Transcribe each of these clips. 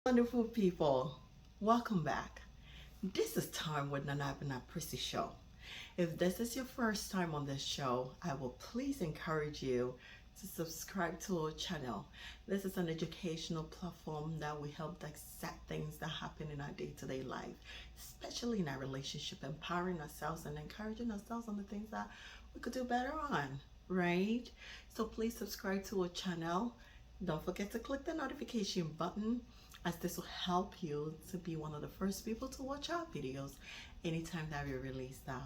Wonderful people, welcome back. This is Time with Nanabina Prissy Show. If this is your first time on this show, I will please encourage you to subscribe to our channel. This is an educational platform that will help dissect things that happen in our day-to-day life, especially in our relationship, empowering ourselves and encouraging ourselves on the things that we could do better on, right? So please subscribe to our channel. Don't forget to click the notification button, as this will help you to be one of the first people to watch our videos anytime that we release them.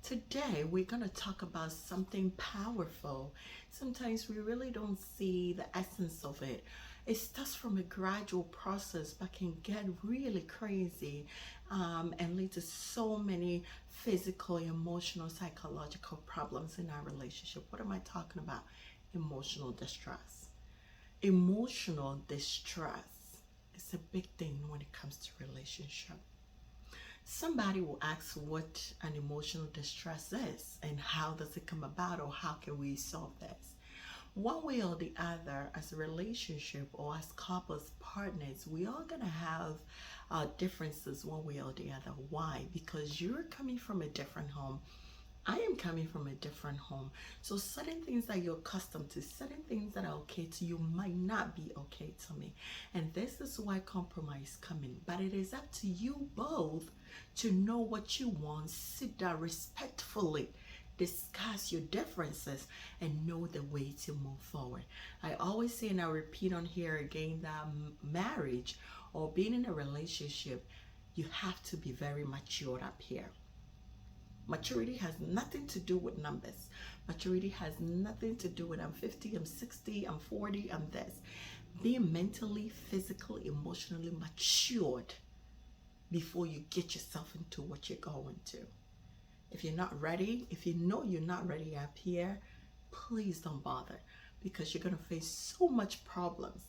Today we're going to talk about something powerful. Sometimes we really don't see the essence of it. It starts from a gradual process but can get really crazy and lead to so many physical, emotional, psychological problems in our relationship. What am I talking about? Emotional distress. Emotional distress is a big thing when it comes to relationship. Somebody will ask what an emotional distress is and how does it come about, or how can we solve this. One way or the other, as a relationship or as couples, partners, we are gonna have differences one way or the other. Why? Because you're coming from a different home, I am coming from a different home. So certain things that you're accustomed to, certain things that are okay to you might not be okay to me. And this is why compromise come in. But it is up to you both to know what you want, sit down respectfully, discuss your differences, and know the way to move forward. I always say, and I repeat on here again, that marriage or being in a relationship, you have to be very matured up here. Maturity has nothing to do with numbers. Maturity has nothing to do with I'm 50, I'm 60, I'm 40, I'm this. Being mentally, physically, emotionally matured before you get yourself into what you're going to. If you're not ready, if you know you're not ready up here, please don't bother, because you're going to face so much problems.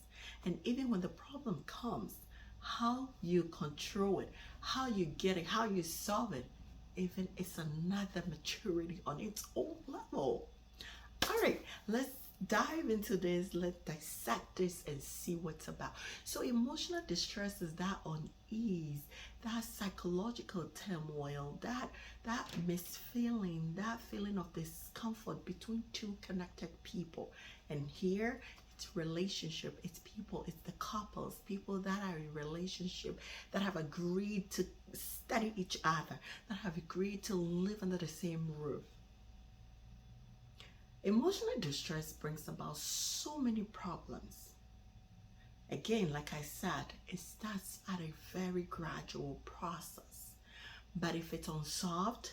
And even when the problem comes, how you control it, how you get it, how you solve it, even it's another maturity on its own level. All right, let's dive into this. Let's dissect this and see what's about. So emotional distress is that unease, that psychological turmoil, that misfeeling, that feeling of discomfort between two connected people. And here it's relationship, it's people, it's the couples, people that are in relationship, that have agreed to study each other, that have agreed to live under the same roof. Emotional distress brings about so many problems. Again, like I said, it starts at a very gradual process. But if it's unsolved,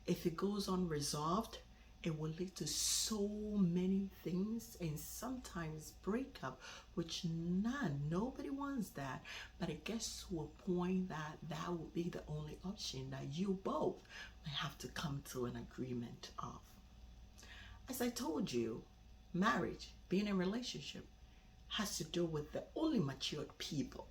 if it goes unresolved, it will lead to so many things, and sometimes breakup, which nobody wants that, but it gets to a point that that will be the only option that you both may have to come to an agreement of. As I told you, marriage, being in a relationship, has to do with the only matured people.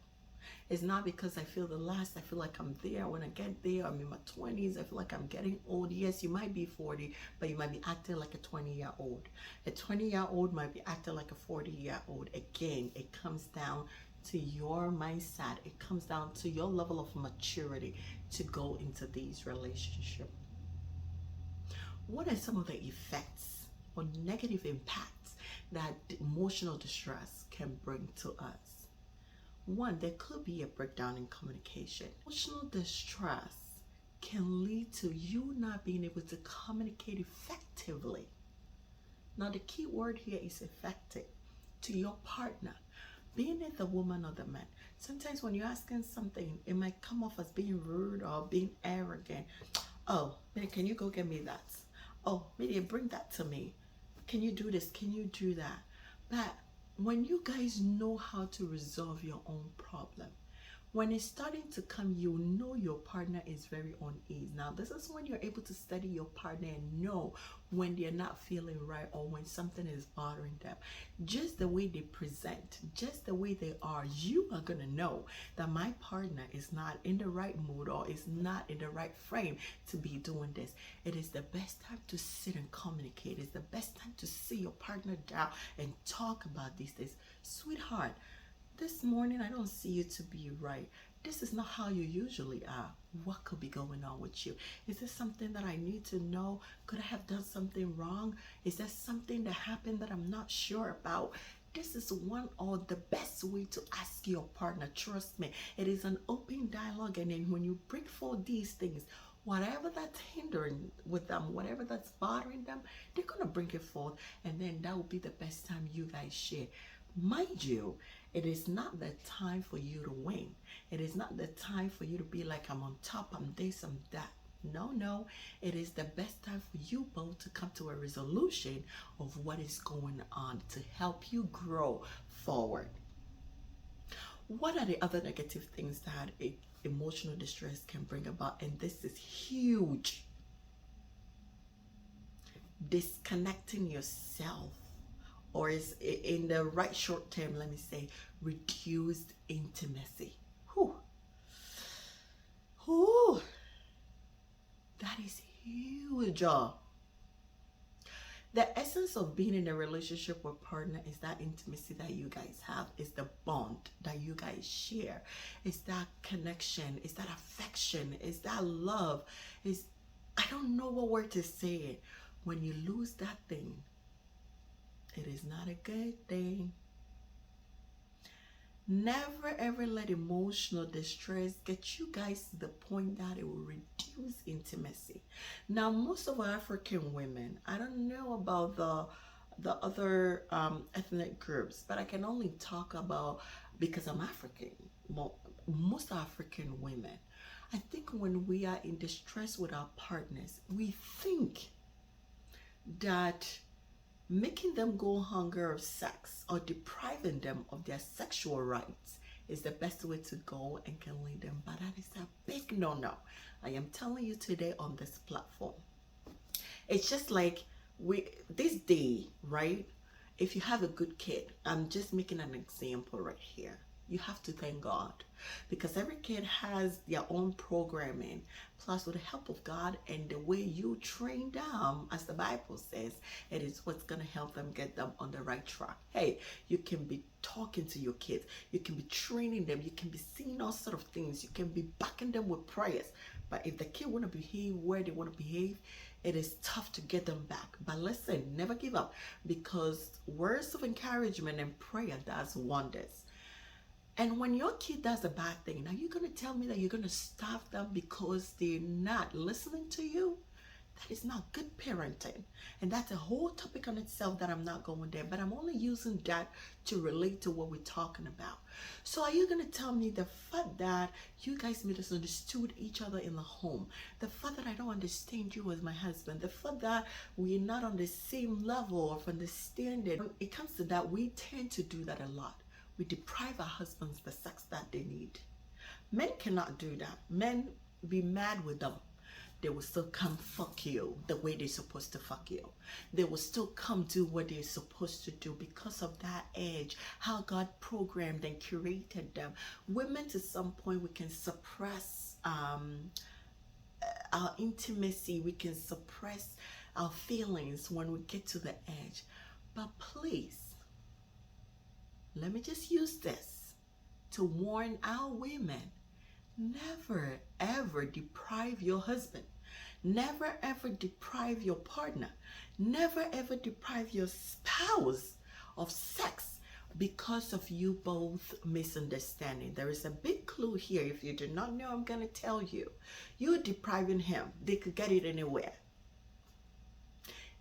It's not because I feel I feel like I'm there. When I get there, I'm in my 20s, I feel like I'm getting old. Yes, you might be 40, but you might be acting like a 20-year-old. A 20-year-old might be acting like a 40-year-old. Again, it comes down to your mindset. It comes down to your level of maturity to go into these relationships. What are some of the effects or negative impacts that emotional distress can bring to us? One, there could be a breakdown in communication. Emotional distress can lead to you not being able to communicate effectively. Now, the key word here is effective, to your partner. Being it the woman or the man. Sometimes when you're asking something, it might come off as being rude or being arrogant. Oh, man, can you go get me that? Oh, maybe bring that to me. Can you do this? Can you do that? But when you guys know how to resolve your own problem, when it's starting to come, you know your partner is very uneasy. Now, this is when you're able to study your partner and know when they're not feeling right or when something is bothering them. Just the way they present, just the way they are, you are going to know that my partner is not in the right mood or is not in the right frame to be doing this. It is the best time to sit and communicate. It's the best time to sit your partner down and talk about these things. Sweetheart, This morning, I don't see you to be right. This is not how you usually are. What could be going on with you? Is there something that I need to know? Could I have done something wrong? Is there something that happened that I'm not sure about? This is one of the best way to ask your partner. Trust me, it is an open dialogue, and then when you bring forth these things, whatever that's hindering with them, whatever that's bothering them, they're gonna bring it forth, and then that will be the best time you guys share. Mind you, it is not the time for you to win. It is not the time for you to be like, I'm on top, I'm this, I'm that. No, no. It is the best time for you both to come to a resolution of what is going on to help you grow forward. What are the other negative things that emotional distress can bring about? And this is huge. Disconnecting yourself, or is in the right short term, let me say, reduced intimacy. Whew. Whew. That is huge. The essence of being in a relationship with partner is that intimacy that you guys have, is the bond that you guys share, is that connection, is that affection, is that love, is, I don't know what word to say it. When you lose that thing, it is not a good thing. Never ever let emotional distress get you guys to the point that it will reduce intimacy. Now, most of our African women, I don't know about the other ethnic groups, but I can only talk about, because I'm African, most African women, I think when we are in distress with our partners, we think that making them go hunger of sex or depriving them of their sexual rights is the best way to go and can lead them. But that is a big no-no. I am telling you today on this platform. It's just like this day, right? If you have a good kid, I'm just making an example right here. You have to thank God, because every kid has their own programming. Plus, with the help of God and the way you train them, as the Bible says, it is what's going to help them get them on the right track. Hey, you can be talking to your kids, you can be training them, you can be seeing all sort of things, you can be backing them with prayers. But if the kid want to behave where they want to behave, it is tough to get them back. But listen, never give up, because words of encouragement and prayer does wonders. And when your kid does a bad thing, now you're going to tell me that you're going to stop them because they're not listening to you? That is not good parenting. And that's a whole topic on itself that I'm not going there. But I'm only using that to relate to what we're talking about. So are you going to tell me the fact that you guys misunderstood each other in the home, the fact that I don't understand you as my husband, the fact that we're not on the same level of understanding, when it comes to that, we tend to do that a lot. We deprive our husbands the sex that they need. Men cannot do that. Men, be mad with them, they will still come fuck you the way they're supposed to fuck you. They will still come do what they're supposed to do because of that edge, how God programmed and curated them. Women, to some point, we can suppress our intimacy, we can suppress our feelings when we get to the edge. But please, let me just use this to warn our women. Never ever deprive your husband. Never ever deprive your partner. Never ever deprive your spouse of sex because of you both misunderstanding. There is a big clue here. If you do not know, I'm going to tell you. You're depriving him. They could get it anywhere.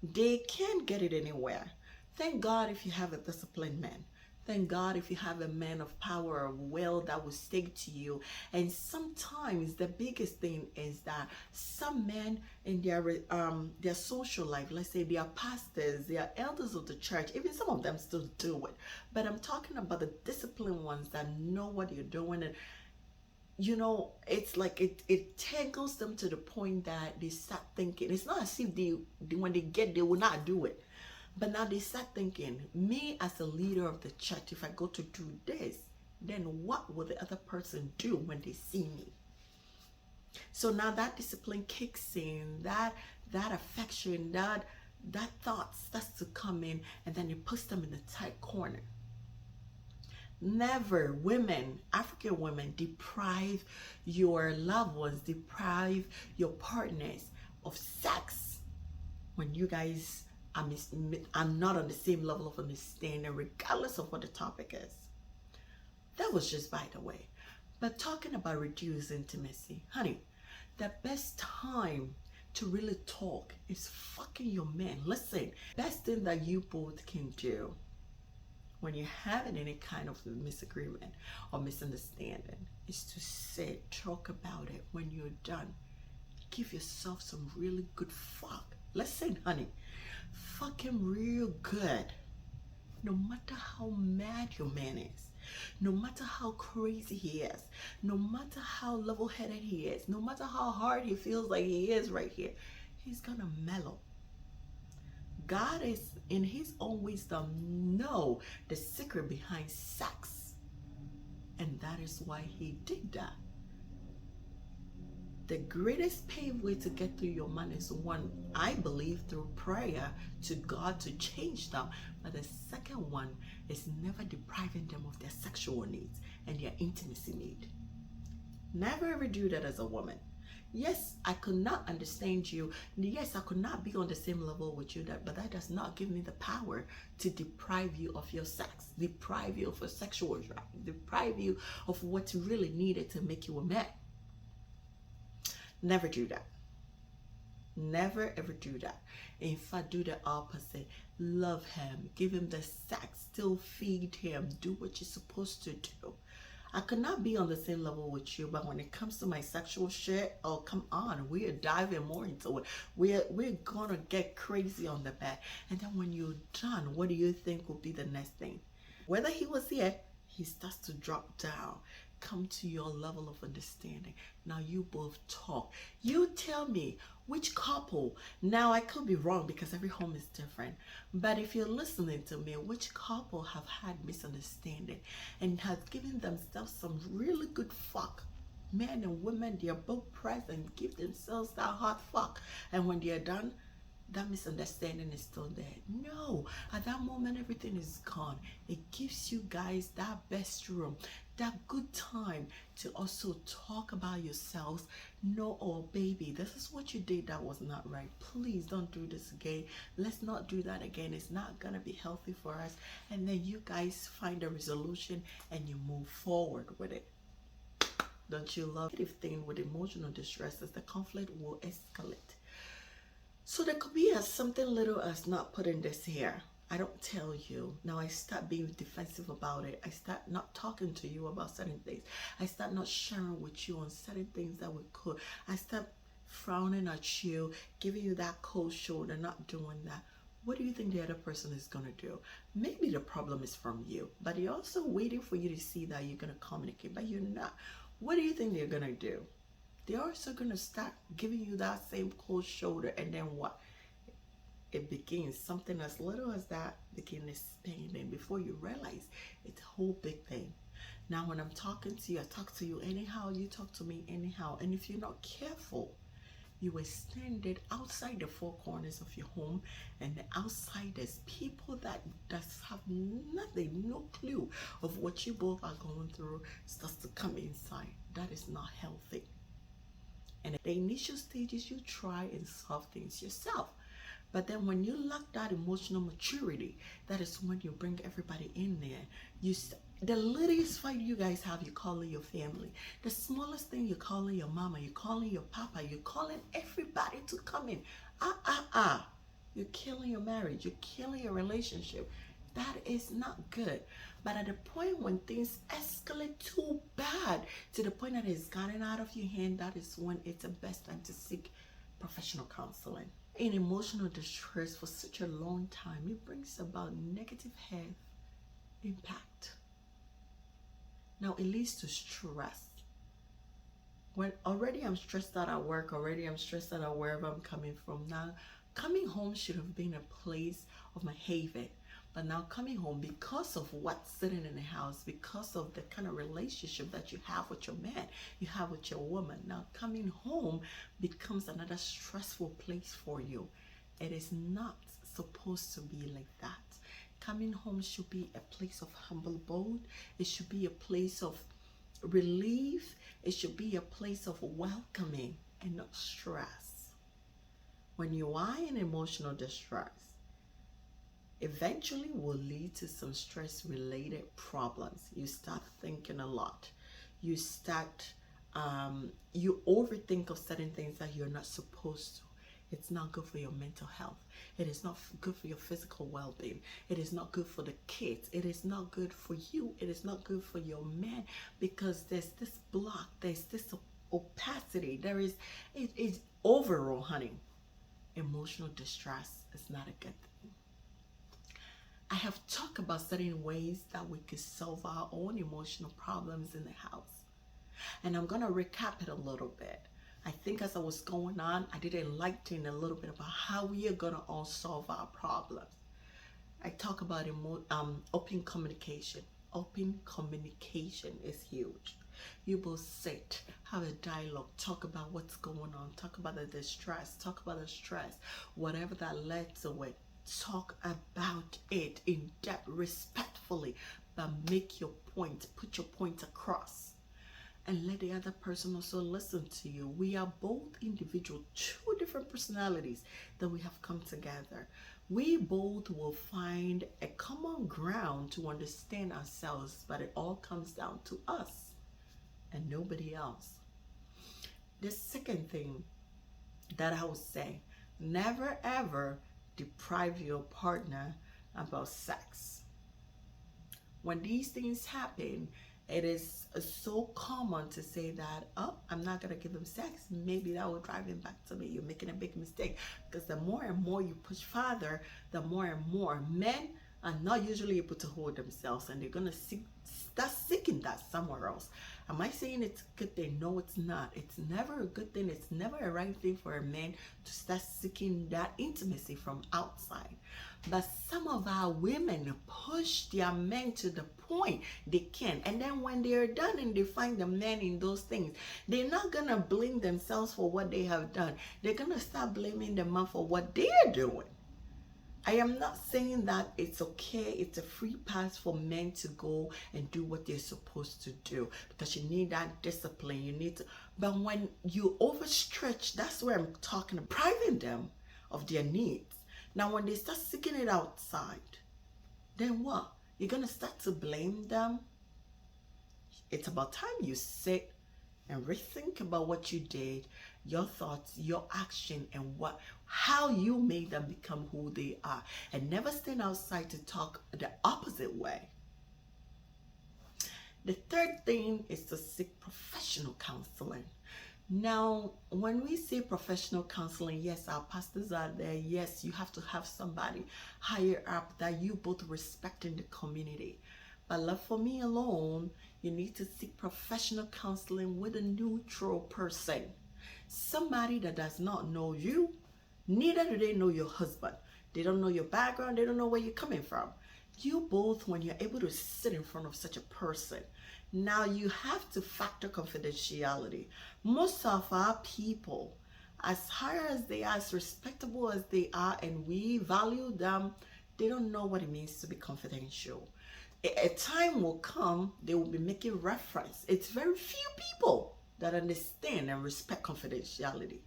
They can't get it anywhere. Thank God if you have a disciplined man. Thank God if you have a man of power or will that will stick to you. And sometimes the biggest thing is that some men in their social life, let's say they are pastors, they are elders of the church, even some of them still do it. But I'm talking about the disciplined ones that know what they're doing. And you know, it's like it tangles them to the point that they start thinking, it's not as if they when they get, they will not do it. But now they start thinking, me as a leader of the church, if I go to do this, then what will the other person do when they see me? So now that discipline kicks in, that affection, that thought starts to come in, and then it puts them in a tight corner. Never, women, African women, deprive your loved ones, deprive your partners of sex when you guys are not on the same level of understanding, regardless of what the topic is. That was just by the way. But talking about reduced intimacy, honey, the best time to really talk is fucking your man. Listen, best thing that you both can do when you're having any kind of misagreement or misunderstanding is to sit, talk about it. When you're done, give yourself some really good fuck. Listen, honey, fuck him real good. No matter how mad your man is, no matter how crazy he is, no matter how level-headed he is, no matter how hard he feels like he is right here, he's gonna mellow. God is, in his own wisdom, know the secret behind sex. And that is why he did that. The greatest paved way to get through your man is one, I believe, through prayer to God to change them. But the second one is never depriving them of their sexual needs and their intimacy need. Never ever do that as a woman. Yes, I could not understand you. Yes, I could not be on the same level with you, but that does not give me the power to deprive you of your sex, deprive you of your sexual drive, deprive you of what's really needed to make you a man. Never do that. Never ever do that. In fact, do the opposite. Love him, give him the sex, still feed him, do what you're supposed to do. I could not be on the same level with you, but when it comes to my sexual shit, oh come on, we are diving more into it. We're gonna get crazy on the bed. And then when you're done, what do you think will be the next thing? Whether he was here, he starts to drop down, come to your level of understanding. Now you both talk. You tell me which couple, now I could be wrong because every home is different, but if you're listening to me, which couple have had misunderstanding and has given themselves some really good fuck? Men and women, they are both present, give themselves that hot fuck, and when they're done, that misunderstanding is still there. No, at that moment everything is gone. It gives you guys that best room, that good time to also talk about yourselves. No, oh baby, this is what you did that was not right. Please don't do this again. Let's not do that again. It's not gonna be healthy for us. And then you guys find a resolution and you move forward with it. Don't you love it? Thing with emotional distress is the conflict will escalate. So there could be as something little as not putting this here. I don't tell you. Now I start being defensive about it. I start not talking to you about certain things. I start not sharing with you on certain things that we could. I start frowning at you, giving you that cold shoulder, not doing that. What do you think the other person is going to do? Maybe the problem is from you, but they're also waiting for you to see that you're going to communicate, but you're not. What do you think they're going to do? They're also going to start giving you that same cold shoulder, and then what? It begins, something as little as that begins expanding before you realize it's a whole big thing. Now when I'm talking to you, I talk to you anyhow, you talk to me anyhow, and if you're not careful, you extend it outside the four corners of your home, and the outsiders, people that have nothing, no clue of what you both are going through, starts to come inside. That is not healthy. And the initial stages, you try and solve things yourself. But then when you lack that emotional maturity, that is when you bring everybody in there. The littlest fight you guys have, you call it your family. The smallest thing, you call it your mama, you call it your papa, you're calling everybody to come in. You're killing your marriage, you're killing your relationship. That is not good. But at the point when things escalate too bad, to the point that it's gotten out of your hand, that is when it's the best time to seek professional counseling. In emotional distress for such a long time, it brings about negative health impact. Now it leads to stress. When already I'm stressed out at work, already I'm stressed out at wherever I'm coming from. Now coming home should have been a place of my haven. But now coming home, because of what's sitting in the house, because of the kind of relationship that you have with your man, you have with your woman, now coming home becomes another stressful place for you. It is not supposed to be like that. Coming home should be a place of humble abode. It should be a place of relief. It should be a place of welcoming and not stress. When you are in emotional distress, eventually will lead to some stress related problems. You start thinking a lot. You start, you overthink of certain things that you're not supposed to. It's not good for your mental health. It is not good for your physical well-being. It is not good for the kids. It is not good for you. It is not good for your man, because there's this block, there's this opacity. There is, it is overall, honey. Emotional distress is not a good thing. I have talked about certain ways that we could solve our own emotional problems in the house. And I'm going to recap it a little bit. I think as I was going on, I did enlighten a little bit about how we are going to all solve our problems. I talk about open communication. Open communication is huge. You both sit, have a dialogue, talk about what's going on, talk about the distress, talk about the stress, whatever that led to it. Talk about it in depth, respectfully, but make your point, put your point across. And let the other person also listen to you. We are both individual, two different personalities that we have come together. We both will find a common ground to understand ourselves, but it all comes down to us and nobody else. The second thing that I would say, never ever deprive your partner about sex. When these things happen, it is so common to say that, oh, I'm not going to give him sex. Maybe that will drive him back to me. You're making a big mistake. Because the more and more you push farther, the more and more men are not usually able to hold themselves, and they're going to start seeking that somewhere else. Am I saying it's a good thing? No, it's not. It's never a good thing. It's never a right thing for a man to start seeking that intimacy from outside. But some of our women push their men to the point they can. And then when they're done and they find the man in those things, they're not going to blame themselves for what they have done. They're going to start blaming the man for what they're doing. I am not saying that it's okay, it's a free pass for men to go and do what they're supposed to do, because you need that discipline, you need to, but when you overstretch, that's where I'm talking about, depriving them of their needs. Now when they start seeking it outside, then what? You're going to start to blame them? It's about time you sit and rethink about what you did, your thoughts, your action, and how you made them become who they are. And never stand outside to talk the opposite way. The third thing is to seek professional counseling. Now, when we say professional counseling, yes, our pastors are there. Yes, you have to have somebody higher up that you both respect in the community. But left for me alone, you need to seek professional counseling with a neutral person. Somebody that does not know you, neither do they know your husband. They don't know your background. They don't know where you're coming from. You both, when you're able to sit in front of such a person, now you have to factor confidentiality. Most of our people, as higher as they are, as respectable as they are, and we value them, they don't know what it means to be confidential. A time will come, they will be making reference. It's very few people that understand and respect confidentiality.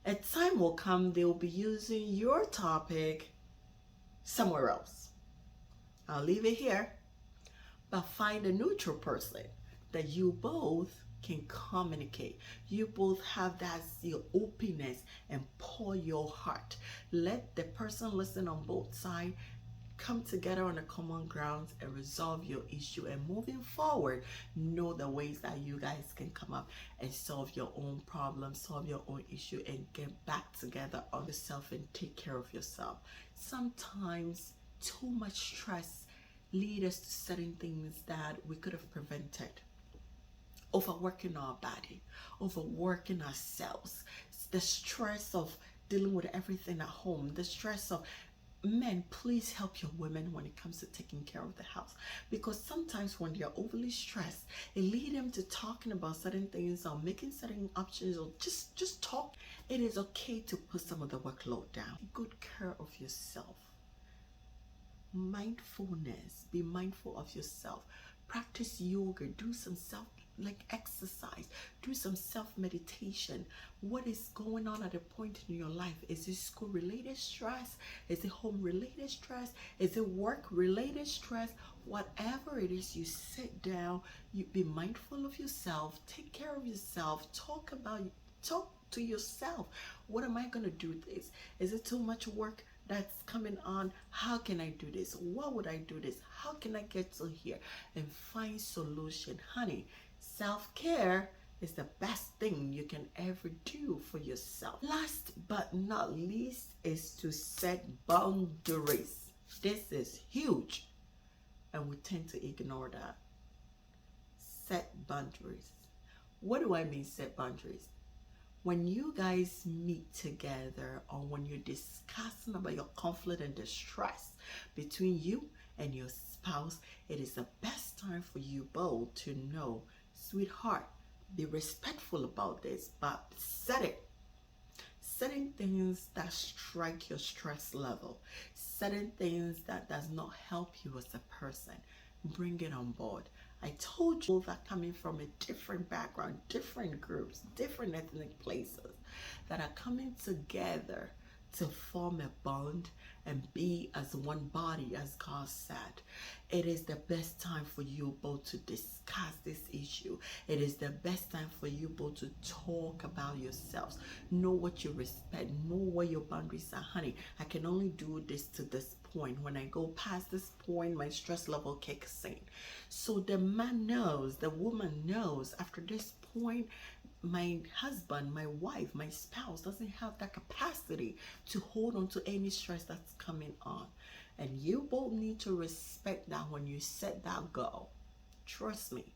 A time will come, they will be using your topic somewhere else. I'll leave it here, but find a neutral person that you both can communicate. You both have that your openness and pour your heart. Let the person listen on both sides, come together on a common ground and resolve your issue. And moving forward, know the ways that you guys can come up and solve your own problems, solve your own issue, and get back together on yourself and take care of yourself. Sometimes too much stress leads us to certain things that we could have prevented. Overworking our body, overworking ourselves, the stress of dealing with everything at home, the stress of men, please help your women when it comes to taking care of the house, because sometimes when they're overly stressed, it leads them to talking about certain things or making certain options or just talk. It is okay to put some of the workload down. Take good care of yourself. Mindfulness. Be mindful of yourself. Practice yoga. Do some self like exercise. Do some self meditation. What is going on at a point in your life? Is it school related stress? Is it home related stress? Is it work related stress? Whatever it is, you sit down, you be mindful of yourself, take care of yourself, talk to yourself. What am I going to do this? Is it too much work that's coming on? How can I do this? What would I do this? How can I get to here? And find solution. Honey, self-care is the best thing you can ever do for yourself. Last but not least is to set boundaries. This is huge, and we tend to ignore that. Set boundaries. What do I mean set boundaries? When you guys meet together, or when you're discussing about your conflict and distress between you and your spouse, it is the best time for you both to know, sweetheart, be respectful about this, but set it. Setting things that strike your stress level, setting things that does not help you as a person, bring it on board. I told you that coming from a different background, different groups, different ethnic places that are coming together to form a bond and be as one body, as God said. It is the best time for you both to discuss this issue. It is the best time for you both to talk about yourselves. Know what you respect. Know where your boundaries are. Honey, I can only do this to this point. When I go past this point, my stress level kicks in. So the man knows, the woman knows, after this point, my husband, my wife, my spouse doesn't have that capacity to hold on to any stress that's coming on. And you both need to respect that when you set that goal. Trust me,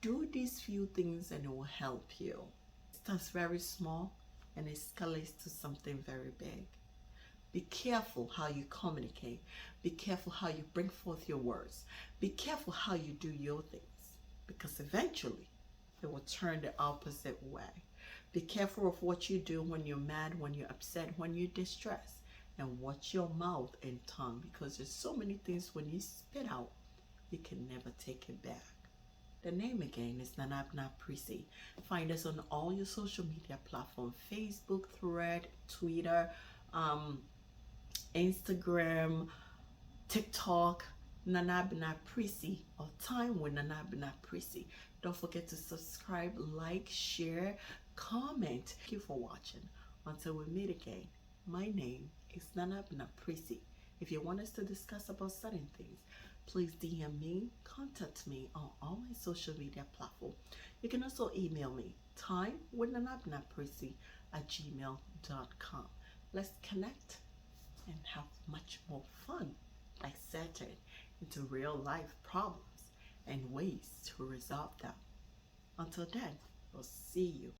do these few things and it will help you. It starts very small and escalates to something very big. Be careful how you communicate. Be careful how you bring forth your words. Be careful how you do your things, because eventually it will turn the opposite way. Be careful of what you do when you're mad, when you're upset, when you're distressed. And watch your mouth and tongue, because there's so many things when you spit out, you can never take it back. The name again is Nanabna Prissy. Find us on all your social media platforms: Facebook, Thread, Twitter, Instagram, TikTok, Nanabna Prissy, or Time with Nanabna Prissy. Don't forget to subscribe, like, share, comment. Thank you for watching. Until we meet again, my name is Nanabna Prissy. If you want us to discuss about certain things, please DM me, contact me on all my social media platforms. You can also email me, timewithnanabnaprissy@gmail.com. Let's connect and have much more fun dissecting into real life problems and ways to resolve them. Until then, we'll see you